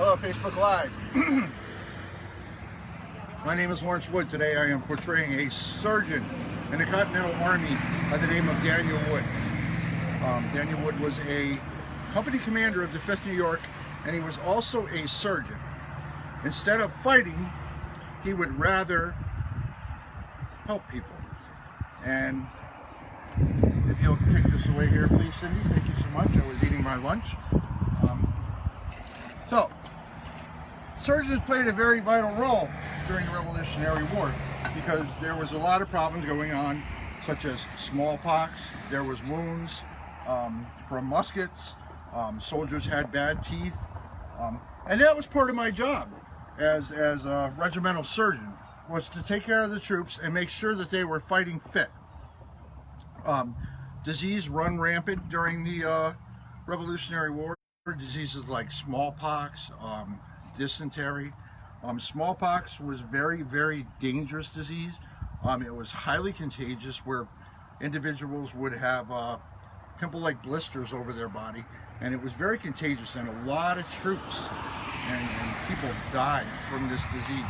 Hello, Facebook Live. My name is Lawrence Wood. Today I am portraying a surgeon in the Continental Army by the name of Daniel Wood. Daniel Wood was a company commander of the 5th New York, and he was also a surgeon. Instead of fighting, he would rather help people. And if you'll take this away here, please, Cindy. Thank you so much. I was eating my lunch. So, surgeons played a very vital role during the Revolutionary War because there was a lot of problems going on, such as smallpox. There was wounds from muskets. Soldiers had bad teeth, and that was part of my job as a regimental surgeon, was to take care of the troops and make sure that they were fighting fit. Disease run rampant during the Revolutionary War. Diseases like smallpox, dysentery. Smallpox was very, very dangerous disease. It was highly contagious, where individuals would have pimple-like blisters over their body, and it was very contagious, and a lot of troops and people died from this disease.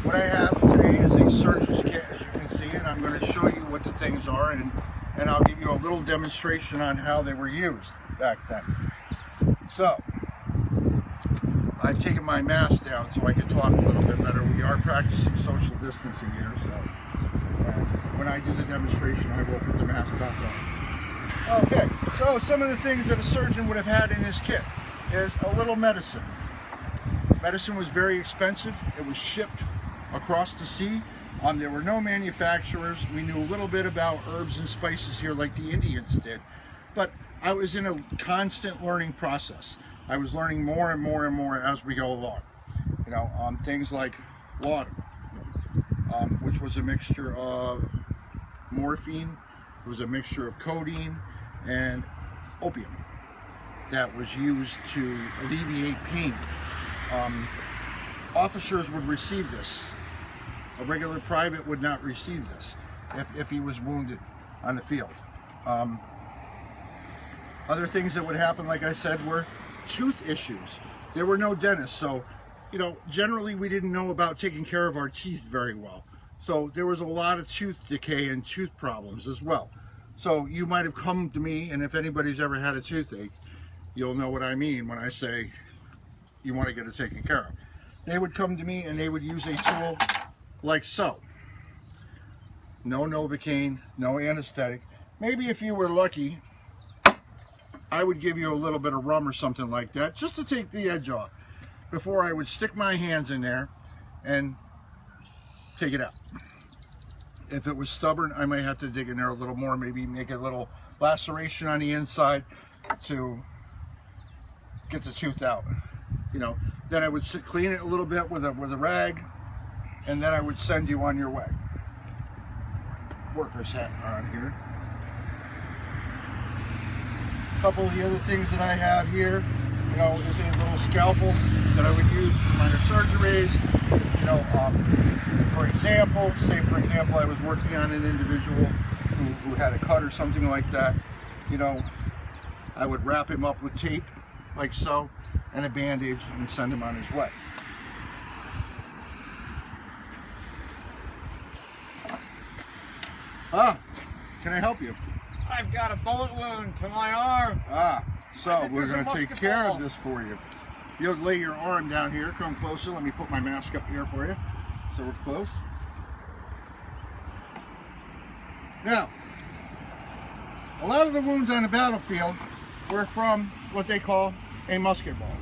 What I have today is a surgeon's kit, as you can see, and I'm going to show you what the things are, and I'll give you a little demonstration on how they were used back then. So, I've taken my mask down so I can talk a little bit better. We are practicing social distancing here, so when I do the demonstration, I will put the mask back on. Okay, so some of the things that a surgeon would have had in his kit is a little medicine. Medicine was very expensive. It was shipped across the sea. There were no manufacturers. We knew a little bit about herbs and spices here like the Indians did, but I was in a constant learning process. I was learning more and more and more as we go along. You know, things like laudanum, which was a mixture of morphine, it was a mixture of codeine and opium that was used to alleviate pain. Officers would receive this. A regular private would not receive this if he was wounded on the field. Other things that would happen, like I said, were tooth issues. There were no dentists, so generally we didn't know about taking care of our teeth very well. So there was a lot of tooth decay and tooth problems as well. So you might have come to me, and if anybody's ever had a toothache, you'll know what I mean when I say you want to get it taken care of. They would come to me and they would use a tool like so. No Novocaine, no anesthetic. Maybe if you were lucky, I would give you a little bit of rum or something like that, just to take the edge off, before I would stick my hands in there and take it out. If it was stubborn, I might have to dig in there a little more, maybe make a little laceration on the inside to get the tooth out. Then I would clean it a little bit with a rag, and then I would send you on your way. Worker's hat on here. A couple of the other things that I have here, is a little scalpel that I would use for minor surgeries. For example, I was working on an individual who had a cut or something like that. I would wrap him up with tape, like so, and a bandage, and send him on his way. Can I help you? I've got a bullet wound to my arm. So we're going to take care of this for you. You'll lay your arm down here. Come closer. Let me put my mask up here for you, so we're close. Now, a lot of the wounds on the battlefield were from what they call a musket ball.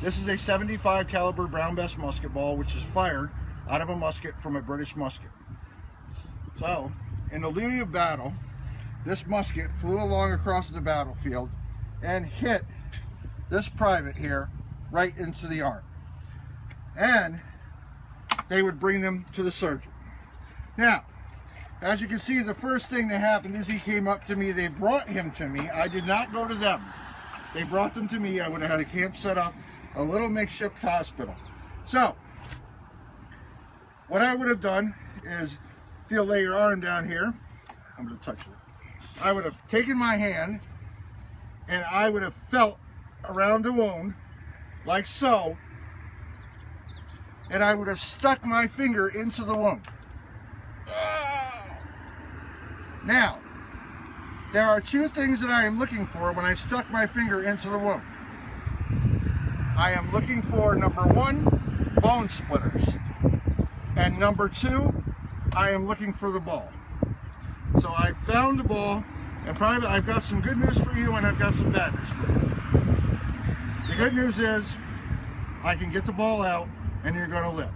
This is a 75 caliber Brown Bess musket ball, which is fired out of a musket from a British musket. So, in the line of battle, this musket flew along across the battlefield and hit this private here right into the arm. And they would bring them to the surgeon. Now, as you can see, the first thing that happened is he came up to me. They brought him to me. I did not go to them. They brought them to me. I would have had a camp set up, a little makeshift hospital. So, what I would have done is, if you'll lay your arm down here, I'm going to touch it. I would have taken my hand and I would have felt around the wound, like so, and I would have stuck my finger into the wound. Now, there are two things that I am looking for when I stuck my finger into the wound. I am looking for, number one, bone splitters, and number two, I am looking for the ball. So I found the ball, and probably I've got some good news for you and I've got some bad news for you. The good news is I can get the ball out and you're going to live.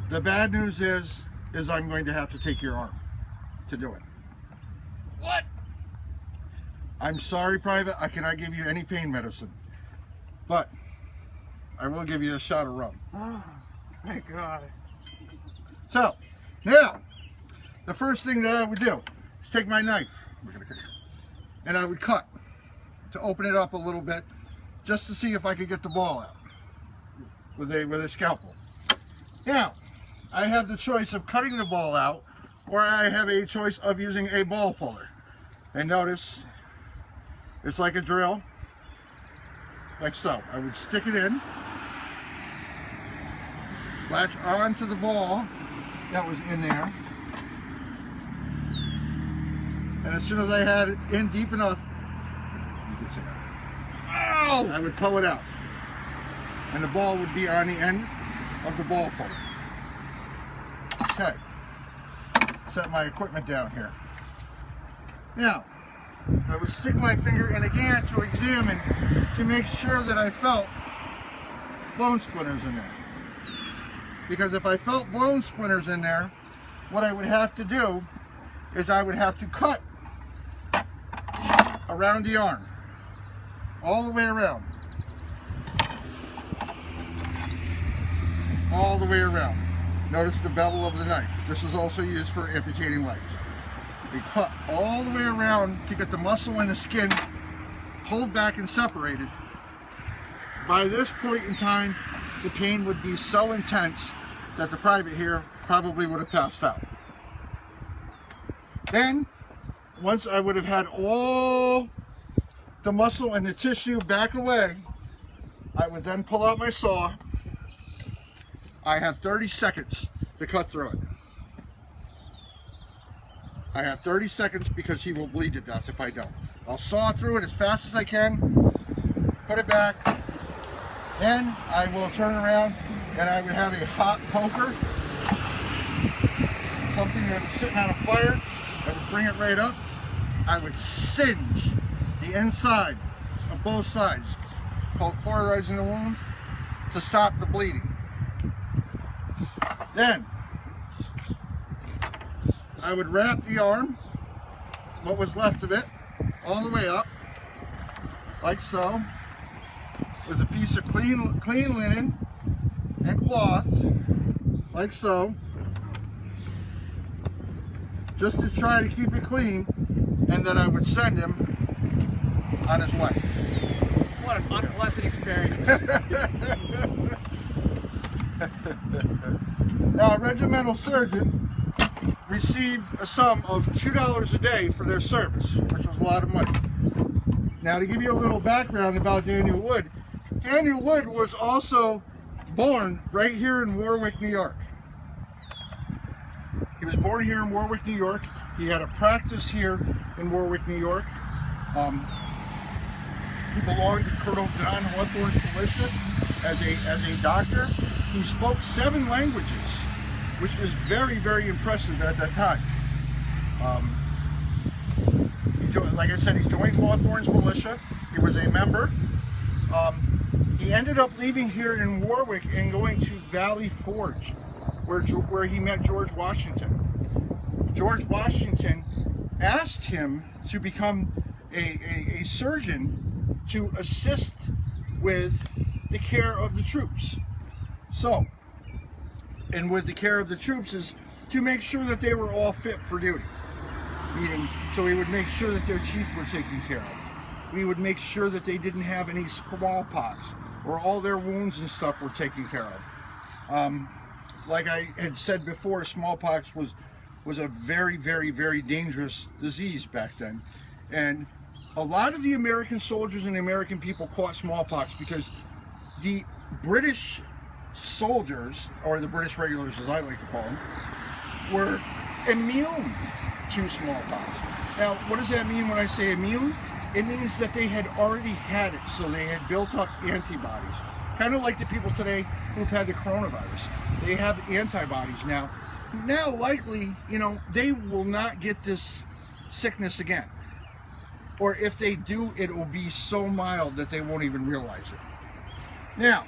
The bad news is I'm going to have to take your arm to do it. What? I'm sorry, Private, I cannot give you any pain medicine, but I will give you a shot of rum. Oh, thank God. So, now, the first thing that I would do is take my knife, and I would cut to open it up a little bit, just to see if I could get the ball out with a scalpel. Now, I have the choice of cutting the ball out, or I have a choice of using a ball puller. And notice, it's like a drill, like so. I would stick it in, latch onto the ball that was in there, and as soon as I had it in deep enough, you can see that, Ow! I would pull it out, and the ball would be on the end of the ball puller. Okay, set my equipment down here. Now, I would stick my finger in again to examine to make sure that I felt bone splinters in there. Because if I felt bone splinters in there, what I would have to do is I would have to cut around the arm, all the way around. All the way around. Notice the bevel of the knife. This is also used for amputating legs. We cut all the way around to get the muscle and the skin pulled back and separated. By this point in time, the pain would be so intense that the private here probably would have passed out. Then, once I would have had all the muscle and the tissue back away, I would then pull out my saw. I have 30 seconds to cut through it. I have 30 seconds because he will bleed to death if I don't. I'll saw through it as fast as I can, put it back, then I will turn around and I would have a hot poker, something that was sitting on a fire. I would bring it right up. I would singe the inside of both sides, called cauterizing the wound, to stop the bleeding. Then I would wrap the arm, what was left of it, all the way up, like so, with a piece of clean linen and cloth, like so, just to try to keep it clean, and then I would send him on his way. What an unpleasant experience. Now, a regimental surgeon received a sum of $2 a day for their service, which was a lot of money. Now, to give you a little background about Daniel Wood, Daniel Wood was also born right here in Warwick, New York. He was born here in Warwick, New York. He had a practice here in Warwick, New York. He belonged to Colonel John Hathorn's militia as a doctor. He spoke 7 languages, which was very, very impressive at that time. Like I said, he joined Hathorn's militia. He was a member. He ended up leaving here in Warwick and going to Valley Forge, where he met George Washington. George Washington asked him to become a surgeon to assist with the care of the troops. So, and with the care of the troops is to make sure that they were all fit for duty. Meaning, so we would make sure that their teeth were taken care of. We would make sure that they didn't have any smallpox, or all their wounds and stuff were taken care of. Like I had said before, smallpox was a very, very, very dangerous disease back then. And a lot of the American soldiers and the American people caught smallpox because the British soldiers, or the British regulars as I like to call them, were immune to smallpox. Now, what does that mean when I say immune? It means that they had already had it, so they had built up antibodies. Kind of like the people today who've had the coronavirus. They have antibodies now. Now, likely, you know, they will not get this sickness again. Or if they do, it will be so mild that they won't even realize it. Now,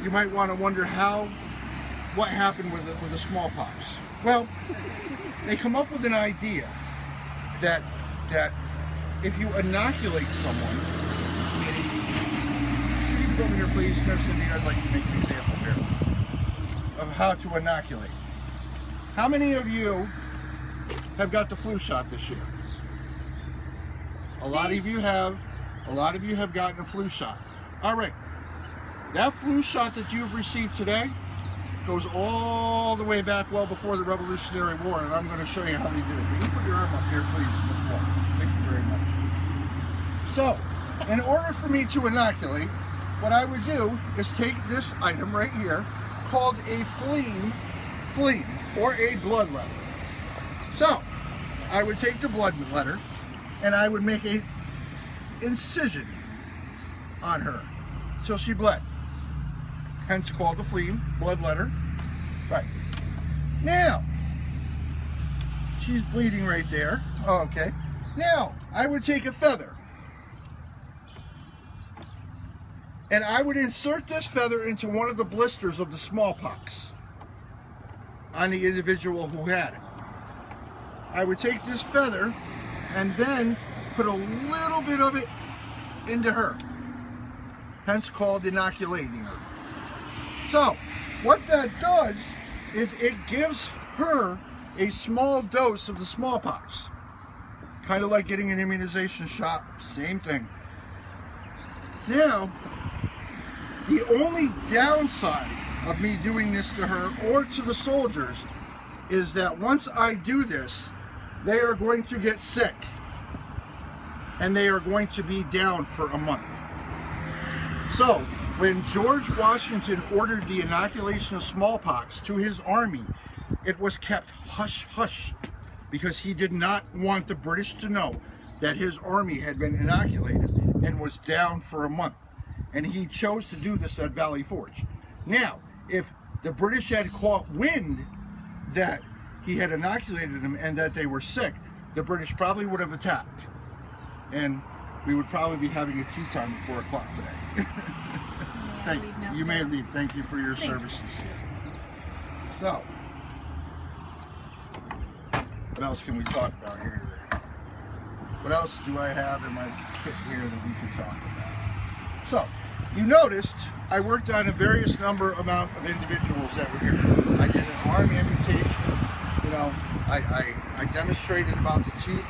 you might want to wonder what happened with the smallpox. Well, they come up with an idea that if you inoculate someone, meaning, can you come over here please, Nurse Cindy, I'd like to make an example here of how to inoculate. How many of you have got the flu shot this year? A lot of you have. A lot of you have gotten a flu shot. All right. That flu shot that you've received today goes all the way back well before the Revolutionary War, and I'm going to show you how they did it. Can you put your arm up here, please, Ms. Wall? Thank you very much. So, in order for me to inoculate, what I would do is take this item right here, called a phlegm, or a bloodletter. So, I would take the bloodletter, and I would make a incision on her till she bled. Hence called the phlegm, bloodletter. Right. Now, she's bleeding right there. Oh, okay. Now, I would take a feather. And I would insert this feather into one of the blisters of the smallpox on the individual who had it. I would take this feather and then put a little bit of it into her. Hence called inoculating her. So, what that does is it gives her a small dose of the smallpox. Kind of like getting an immunization shot, same thing. Now, the only downside of me doing this to her or to the soldiers is that once I do this, they are going to get sick and they are going to be down for a month. So, when George Washington ordered the inoculation of smallpox to his army, it was kept hush-hush because he did not want the British to know that his army had been inoculated and was down for a month. And he chose to do this at Valley Forge. Now, if the British had caught wind that he had inoculated them and that they were sick, the British probably would have attacked. And we would probably be having a tea time at 4 o'clock today. Thank you. You may leave. Thank you for your services. So, what else can we talk about here? What else do I have in my kit here that we can talk about? So, you noticed I worked on a various amount of individuals that were here. I did an arm amputation. You know, I demonstrated about the teeth.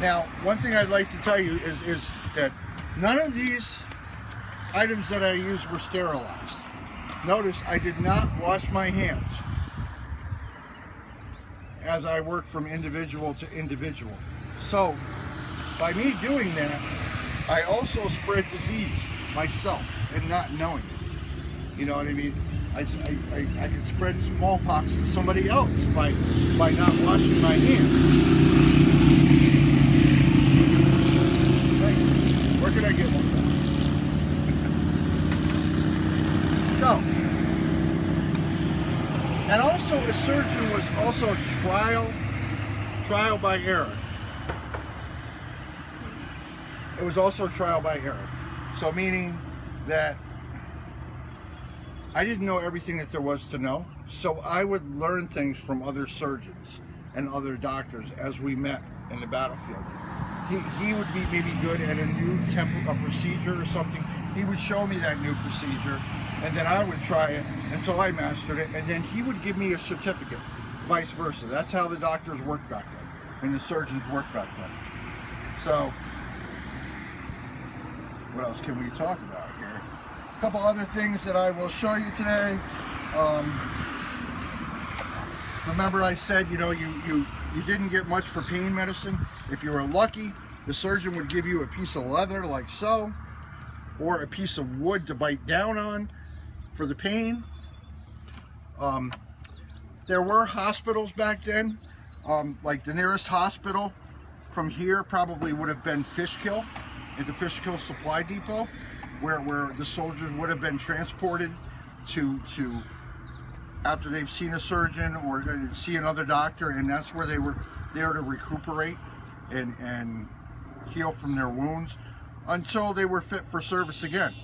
Now, one thing I'd like to tell you is that none of these items that I used were sterilized. Notice I did not wash my hands as I work from individual to individual. So, by me doing that, I also spread disease myself and not knowing it. You know what I mean? I could spread smallpox to somebody else by not washing my hands. Right. Where can I get one from? So, and also a surgeon was also trial by error. It was also trial by error. So meaning that I didn't know everything that there was to know. So I would learn things from other surgeons and other doctors as we met in the battlefield. He would be maybe good at a new a procedure or something. He would show me that new procedure, and then I would try it until I mastered it, and then he would give me a certificate, vice versa. That's how the doctors worked back then, and the surgeons worked back then. So, what else can we talk about here? A couple other things that I will show you today. Remember I said, you know, you you didn't get much for pain medicine. If you were lucky, the surgeon would give you a piece of leather like so, or a piece of wood to bite down on for the pain. There were hospitals back then, like the nearest hospital from here probably would have been Fishkill, at the Fishkill Supply Depot, where the soldiers would have been transported to after they've seen a surgeon or see another doctor, and that's where they were there to recuperate and heal from their wounds until they were fit for service again.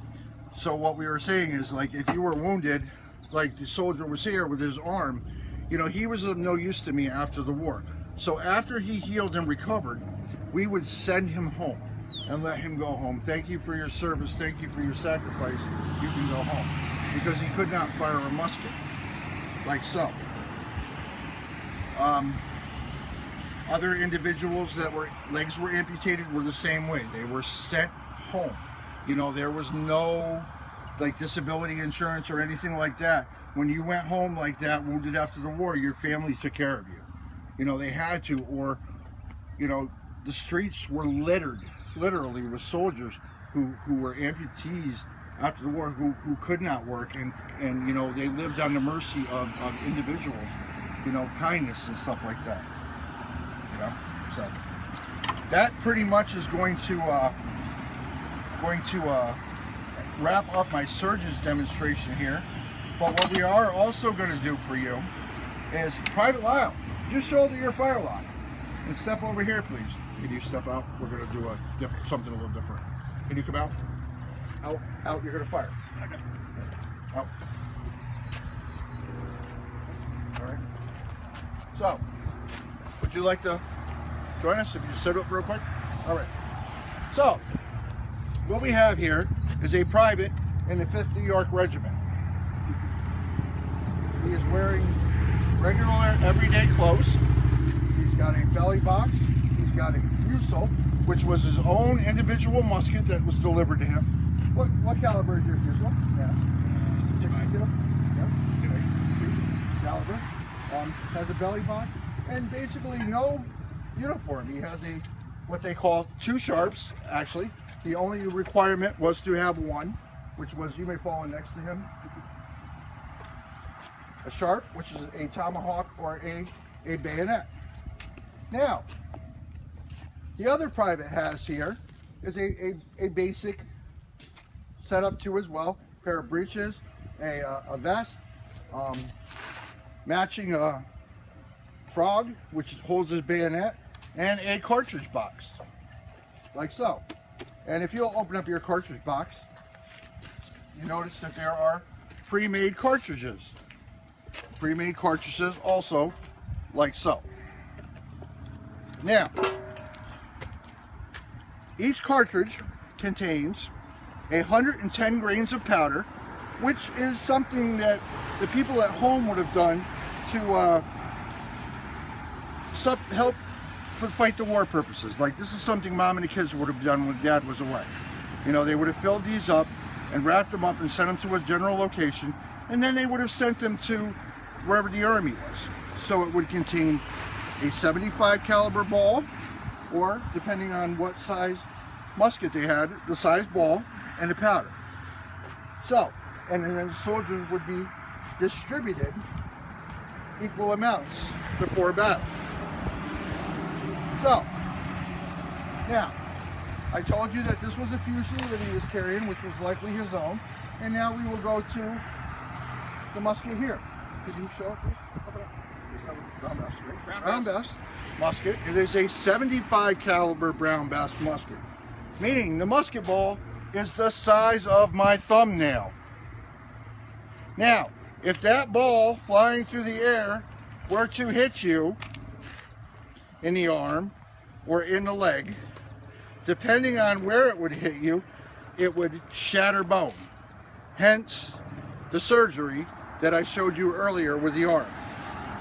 So what we were saying is, like, if you were wounded, like the soldier was here with his arm, you know, he was of no use to me after the war. So after he healed and recovered, we would send him home and let him go home. Thank you for your service. Thank you for your sacrifice. You can go home. Because he could not fire a musket, like so. Other individuals that were legs were amputated were the same way. They were sent home. You know, there was no like disability insurance or anything like that. When you went home like that, wounded after the war, your family took care of you. You know, they had to, or, you know, the streets were littered, literally, with soldiers who were amputees after the war, who could not work, and you know, they lived on the mercy of individuals, you know, kindness and stuff like that. You know, so that pretty much is going to wrap up my surgeon's demonstration here. But what we are also going to do for you is, Private Lyle, just shoulder your firelock and step over here, please. Can you step out? We're going to do something a little different. Can you come out? Out, you're going to fire. Okay. Out. All right. So, would you like to join us if you sit up real quick? All right. So, what we have here is a private in the 5th New York Regiment. He is wearing regular everyday clothes. He's got a belly box. He's got a fusil, which was his own individual musket that was delivered to him. What caliber is your fusil? Yeah. 62. Yeah. Caliber. Has a belly box and basically no uniform. He has what they call 2 sharps. Actually, the only requirement was to have one, which was, you may fall in next to him, a sharp, which is a tomahawk or a bayonet. Now, the other private has here is a basic setup too as well. Pair of breeches, a vest, matching a frog, which holds his bayonet, and a cartridge box, like so. And if you'll open up your cartridge box, you notice that there are pre-made cartridges. Pre-made cartridges also, like so. Now, each cartridge contains 110 grains of powder, which is something that the people at home would have done to help fight the war purposes. Like, this is something Mom and the kids would have done when Dad was away. You know, they would have filled these up and wrapped them up and sent them to a general location, and then they would have sent them to wherever the Army was. So it would contain a 75 caliber ball, or depending on what size musket they had, the size ball and the powder. So, and then the soldiers would be distributed equal amounts before battle. So, now, I told you that this was a fusil that he was carrying, which was likely his own, and now we will go to the musket here. Can you show it, please? Brown Bess musket. It is a 75 caliber Brown Bess musket, meaning the musket ball is the size of my thumbnail. Now, if that ball flying through the air were to hit you in the arm or in the leg, depending on where it would hit you, it would shatter bone. Hence the surgery that I showed you earlier with the arm.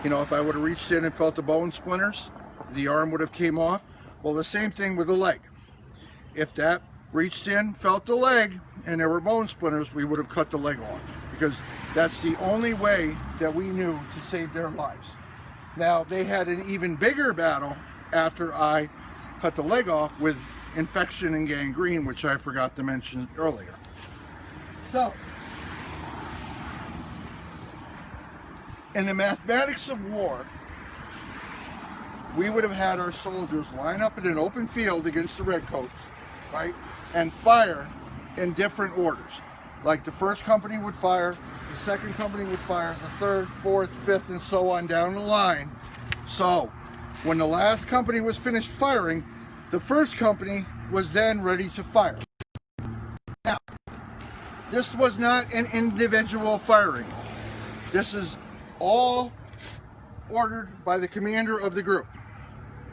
You know, if I would have reached in and felt the bone splinters, the arm would have came off. Well, the same thing with the leg. If that reached in, felt the leg, and there were bone splinters, we would have cut the leg off, because that's the only way that we knew to save their lives. Now, they had an even bigger battle after I cut the leg off with infection and gangrene, which I forgot to mention earlier. So, in the mathematics of war, we would have had our soldiers line up in an open field against the redcoats, right, and fire in different orders. Like the first company would fire, the second company would fire, the third, fourth, fifth, and so on down the line. So, when the last company was finished firing, the first company was then ready to fire. Now, this was not an individual firing. This is all ordered by the commander of the group.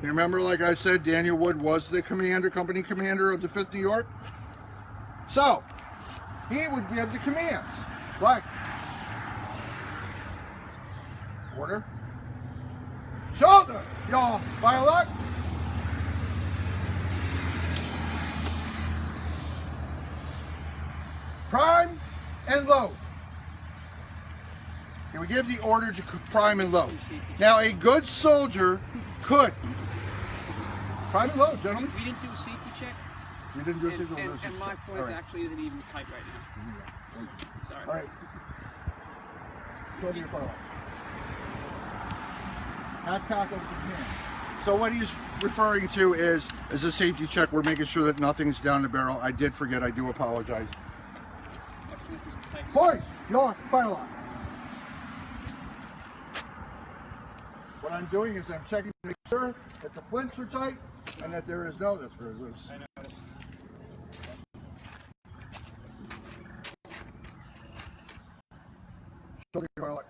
You remember, like I said, Daniel Wood was the company commander of the 5th New York. So, he would give the commands, like, order, shoulder, y'all, fire lock, prime and load. He would give the order to prime and load. Now, a good soldier could prime and load, gentlemen. We didn't do a safety check. We didn't do a safety check. And my flint actually isn't even tight right now. Sorry. All right. Shoulder your fire lock. Half cock over the hand. So what he's referring to is a safety check. We're making sure that nothing's down the barrel. I did forget. I do apologize. My flint isn't tight. Boys, York, fire lock. What I'm doing is I'm checking to make sure that the flints are tight and that there is no, that's very loose. I know. Shoulder your fire lock.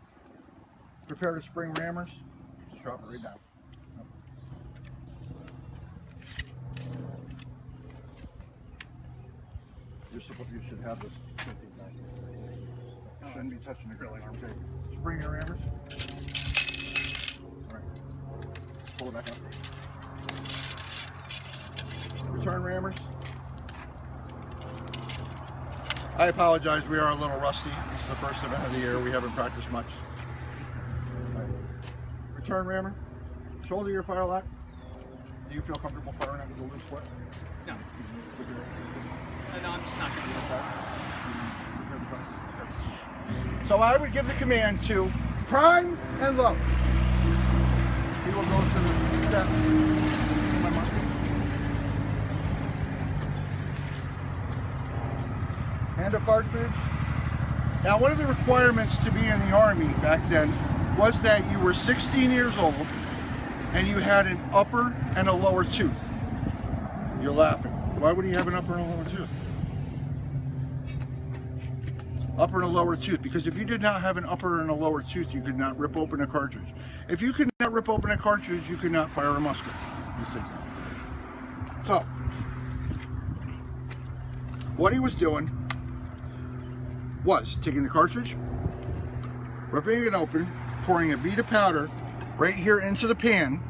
Prepare to spring rammers. Drop it right down. You should have this. Shouldn't be touching the grill. Okay. Spring your rammers. All right. Pull it back up. Return rammers. I apologize. We are a little rusty. It's the first event of the year. We haven't practiced much. Return rammer, shoulder your fire lock. Do you feel comfortable firing under the loose foot? No. No, I'm just not going to do that. So I would give the command to prime and load. He will go to the step. My musket. And a cartridge. Now, one of the requirements to be in the Army back then was that you were 16 years old and you had an upper and a lower tooth. You're laughing. Why would he have an upper and a lower tooth? Upper and a lower tooth, because if you did not have an upper and a lower tooth, you could not rip open a cartridge. If you could not rip open a cartridge, you could not fire a musket. So, what he was doing was taking the cartridge, ripping it open, pouring a bead of powder right here into the pan.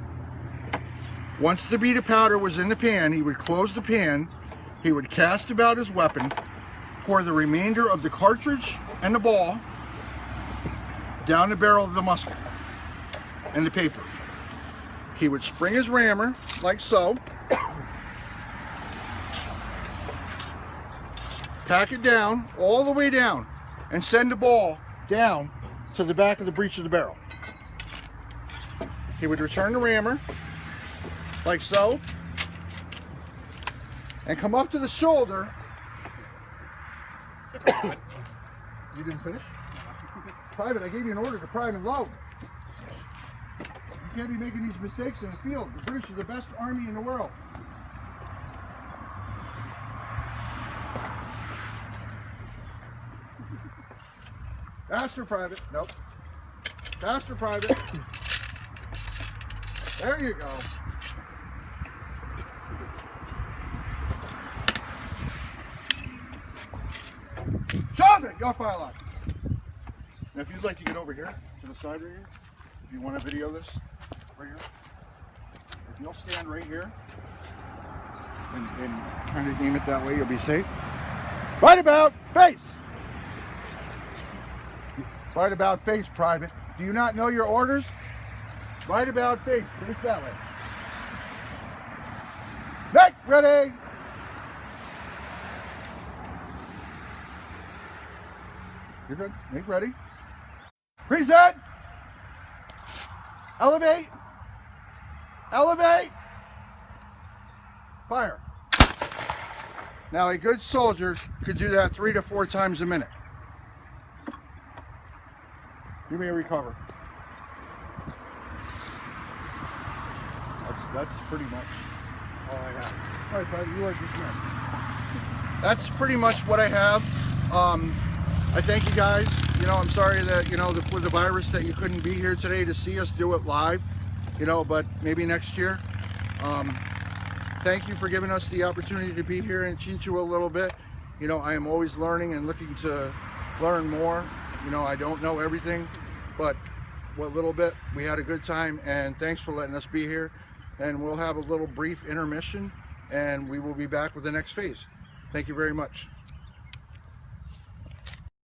Once the bead of powder was in the pan, he would close the pan, he would cast about his weapon, pour the remainder of the cartridge and the ball down the barrel of the musket and the paper. He would spring his rammer like so, pack it down all the way down, and send the ball down to the back of the breech of the barrel. He would return the rammer like so and come up to the shoulder. You didn't finish? Private, I gave you an order to prime and load. You can't be making these mistakes in the field. The British are the best army in the world. Faster, Private. Nope. Faster, Private. There you go. Jonathan, your fire lock. Now, if you'd like to get over here to the side right here, if you want to video this right here, if you'll stand right here and kind of aim it that way, you'll be safe. Right about face. Right about face, Private. Do you not know your orders? Right about face. Face that way. Make ready. You're good. Make ready. Present. Elevate. Elevate. Fire. Now a good soldier could do that 3 to 4 times a minute. You may recover. That's pretty much all I have. All right, buddy, you are dismissed. That's pretty much what I have. I thank you guys. You know, I'm sorry that, you know, with the virus that you couldn't be here today to see us do it live, you know, but maybe next year. Thank you for giving us the opportunity to be here and teach you a little bit. You know, I am always learning and looking to learn more. You know, I don't know everything, but what little bit, we had a good time, and thanks for letting us be here. And we'll have a little brief intermission, and we will be back with the next phase. Thank you very much.